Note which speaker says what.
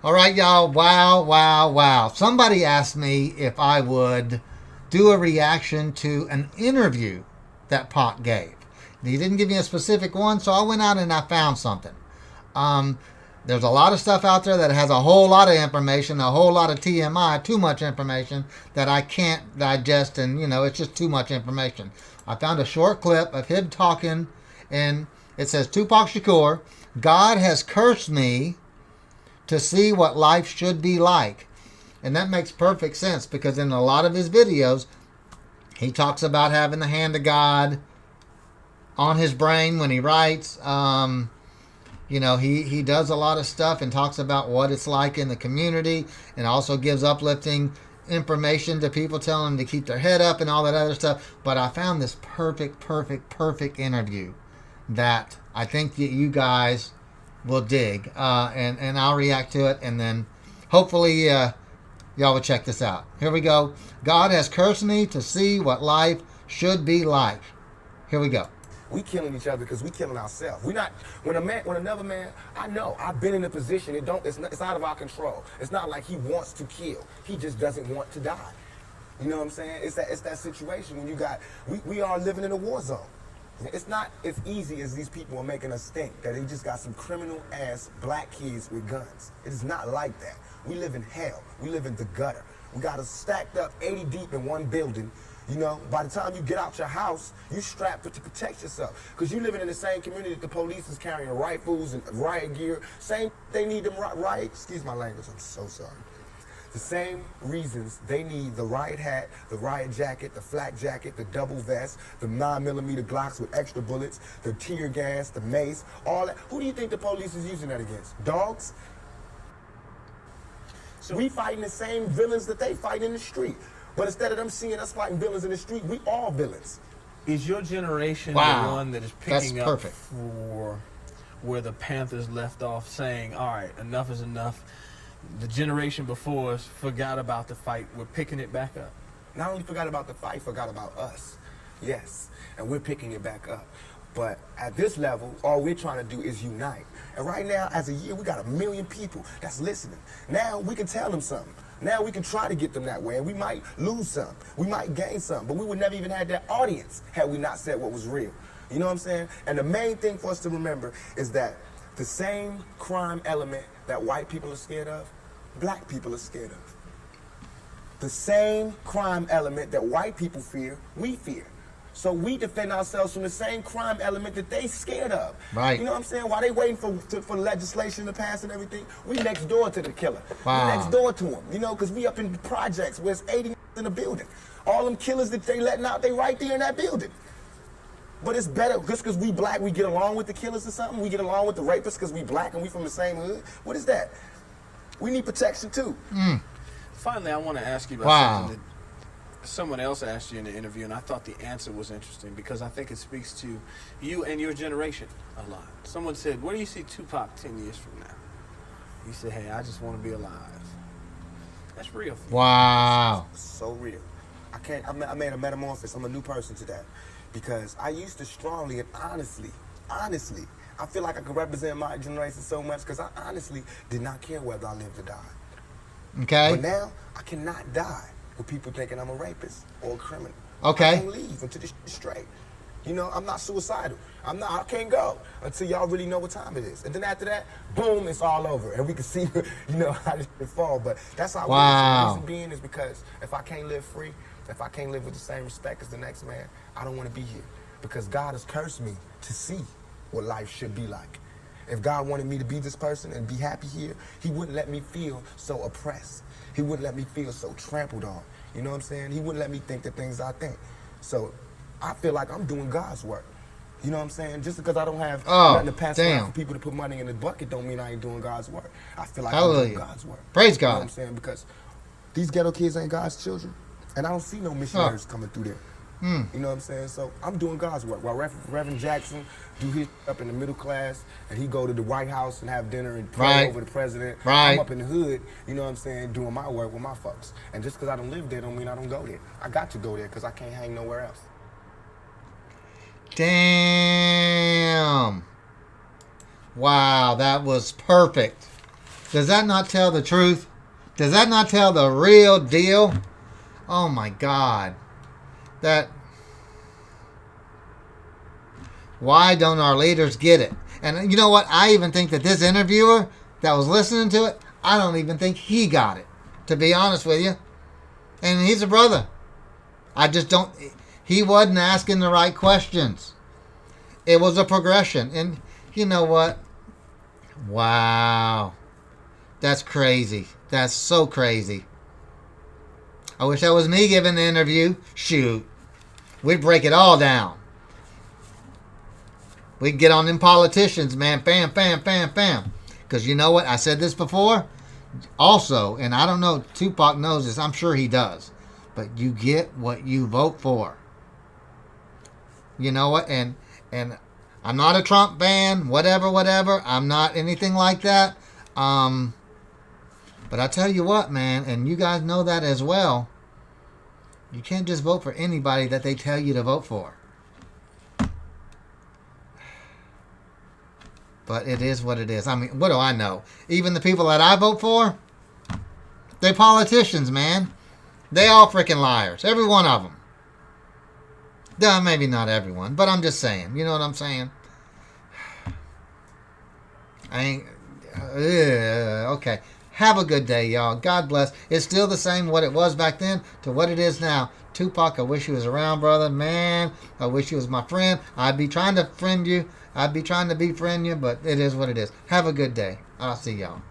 Speaker 1: All right, y'all. Wow, wow, wow. Somebody asked me if I would do a reaction to an interview that Pac gave. He didn't give me a specific one, so I went out and I found something. Um, there's a lot of stuff out there that has a whole lot of information, a whole lot of TMI, too much information that I can't digest, and it's just too much information. I found a short clip of him talking, and it says, Tupac Shakur, God has cursed me to see what life should be like. And that makes perfect sense because in a lot of his videos, he talks about having the hand of God on his brain when he writes. He does a lot of stuff and talks about what it's like in the community and also gives uplifting information to people, telling them to keep their head up and all that other stuff. But I found this perfect interview that I think that you guys will dig, and I'll react to it, and then hopefully y'all will check this out. Here we go. God has cursed me to see what life should be like. Here we go.
Speaker 2: We killing each other because we killing ourselves. We not when another man. I know I've been in a position. It's out of our control. It's not like he wants to kill. He just doesn't want to die. You know what I'm saying? It's that situation when we are living in a war zone. It's not as easy as these people are making us think that they just got some criminal ass black kids with guns. It is not like that. We live in hell. We live in the gutter. We got us stacked up 80 deep in one building. By the time you get out your house, you strapped to protect yourself. Because you living in the same community that the police is carrying rifles and riot gear. They need them riot, excuse my language, I'm so sorry. The same reasons they need the riot hat, the riot jacket, the flak jacket, the double vest, the 9mm Glocks with extra bullets, the tear gas, the mace, all that. Who do you think the police is using that against? Dogs? So we fighting the same villains that they fight in the street. But instead of them seeing us fighting villains in the street, we all villains.
Speaker 3: Is your generation the one that is picking up for where the Panthers left off, saying, all right, enough is enough? The generation before us forgot about the fight. We're picking it back up.
Speaker 2: Not only forgot about the fight, forgot about us. Yes, and we're picking it back up. But at this level, all we're trying to do is unite. And right now, as a year, we got 1 million people that's listening. Now we can tell them something. Now we can try to get them that way, and we might lose some. We might gain some, but we would never even have that audience had we not said what was real. You know what I'm saying? And the main thing for us to remember is that the same crime element that white people are scared of, black people are scared of. The same crime element that white people fear, we fear. So we defend ourselves from the same crime element that they scared of.
Speaker 1: Right.
Speaker 2: You know what I'm saying? While they waiting for legislation to pass and everything, we next door to the killer.
Speaker 1: Wow.
Speaker 2: We next door to him. Because we up in the projects where it's 80 in the building. All them killers that they letting out, they right there in that building. But it's better, just because we black, we get along with the killers or something? We get along with the rapists because we black and we from the same hood? What is that? We need protection too.
Speaker 3: Finally, I want to ask you about something that someone else asked you in the interview, and I thought the answer was interesting because I think it speaks to you and your generation a lot. Someone said, where do you see Tupac 10 years from now? You said, hey, I just want to be alive. That's real for you.
Speaker 1: Wow.
Speaker 2: So real. I made a metamorphosis. I'm a new person today. Because I used to strongly and honestly, I feel like I could represent my generation so much because I honestly did not care whether I lived or died.
Speaker 1: Okay.
Speaker 2: But now, I cannot die with people thinking I'm a rapist or a criminal.
Speaker 1: Okay.
Speaker 2: I can't leave until this shit's straight. I'm not suicidal. I can't go until y'all really know what time it is. And then after that, boom, it's all over. And we can see, how this shit fall. But that's how
Speaker 1: wow.
Speaker 2: The reason being is because if I can't live free, if I can't live with the same respect as the next man, I don't want to be here. Because God has cursed me to see what life should be like. If God wanted me to be this person and be happy here, he wouldn't let me feel so oppressed. He wouldn't let me feel so trampled on. You know what I'm saying? He wouldn't let me think the things I think. So I feel like I'm doing God's work. You know what I'm saying? Just because I don't have nothing to pass around for people to put money in the bucket don't mean I ain't doing God's work. I feel like I'm doing God's work.
Speaker 1: Praise God.
Speaker 2: You know what I'm saying? Because these ghetto kids ain't God's children. And I don't see no missionaries coming through there. You know what I'm saying? So I'm doing God's work. While Reverend Jackson do his up in the middle class, and he go to the White House and have dinner and pray over the president. I'm up in the hood, you know what I'm saying, doing my work with my folks. And just because I don't live there don't mean I don't go there. I got to go there because I can't hang nowhere else.
Speaker 1: Damn. Wow, that was perfect. Does that not tell the truth? Does that not tell the real deal? Oh my God. Why don't our leaders get it? And you know what? I even think that this interviewer that was listening to it, I don't even think he got it, to be honest with you. And he's a brother. I just don't... He wasn't asking the right questions. It was a progression. And you know what? Wow. That's crazy. That's so crazy. I wish that was me giving the interview. Shoot. We'd break it all down. We'd get on them politicians, man. Bam, bam, bam, bam. Because you know what? I said this before. Also, and I don't know, Tupac knows this. I'm sure he does. But you get what you vote for. You know what? And I'm not a Trump fan. Whatever. I'm not anything like that. But I tell you what, man, and you guys know that as well. You can't just vote for anybody that they tell you to vote for. But it is what it is. I mean, what do I know? Even the people that I vote for, they're politicians, man. They all freaking liars. Every one of them. Duh, maybe not everyone, but I'm just saying. You know what I'm saying? I ain't... okay. Have a good day, y'all. God bless. It's still the same what it was back then to what it is now. Tupac, I wish you was around, brother. Man, I wish you was my friend. I'd be trying to friend you. I'd be trying to befriend you, but it is what it is. Have a good day. I'll see y'all.